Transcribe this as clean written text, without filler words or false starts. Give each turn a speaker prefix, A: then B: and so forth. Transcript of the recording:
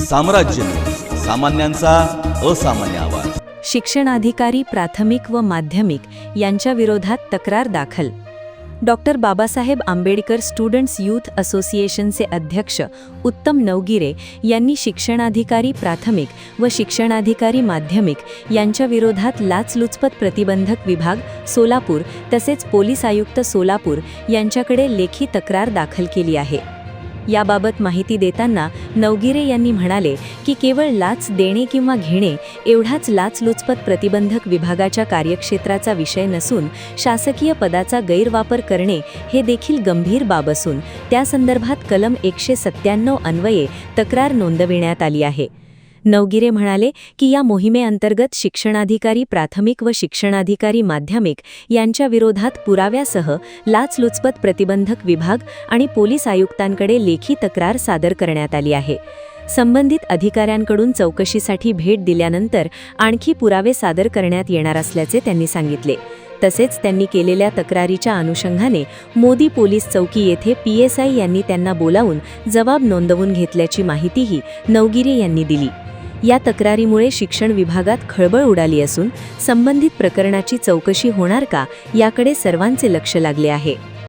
A: साम्राज्य, सामान्यांचा असामान्य आवाज।
B: शिक्षणाधिकारी प्राथमिक व माध्यमिक यांच्या विरोधात तक्रार दाखल। Doctor Babasaheb Ambedkar students youth असोसिएशनचे अध्यक्ष उत्तम नवगिरे यांनी शिक्षणाधिकारी प्राथमिक व शिक्षणाधिकारी माध्यमिक यांच्या विरोधात लाचलुचपत प्रतिबंधक विभाग सोलापूर तसेच पोलीस आयुक्त सोलापूर यांच्याकडे लेखी तक्रार दाखल केली आहे। याबाबत माहिती देताना नवगिरे यांनी म्हणाले की केवळ लाच देणे किंवा घेणे एवढाच लाचलुचपत प्रतिबंधक विभागाच्या कार्यक्षेत्राचा विषय नसून शासकीय पदाचा गैरवापर करणे हे देखील गंभीर बाब असून त्या संदर्भात कलम 197 अन्वये तक्रार नोंदविण्यात आली आहे। नवगिरे म्हणाले की या मोहिमेअंतर्गत शिक्षणाधिकारी प्राथमिक व शिक्षणाधिकारी माध्यमिक यांच्या विरोधात पुराव्यासह लाचलुचपत प्रतिबंधक विभाग आणि पोलीस आयुक्तांकडे लेखी तक्रार सादर करण्यात आली आहे। संबंधित अधिकाऱ्यांकडून चौकशीसाठी भेट दिल्यानंतर आणखी पुरावे सादर करण्यात येणार असल्याचे त्यांनी सांगितले। तसेच त्यांनी केलेल्या तक्रारीच्या अनुषंगाने मोदी पोलीस चौकी येथे PSI यांनी त्यांना बोलावून जबाब नोंदवून घेतल्याची माहितीही नवगिरे यांनी दिली। या तक्रारीमुळे शिक्षण विभागात खळबळ उडाली असून संबंधित प्रकरणाची चौकशी होणार का याकडे सर्वांचे लक्ष लागले आहे।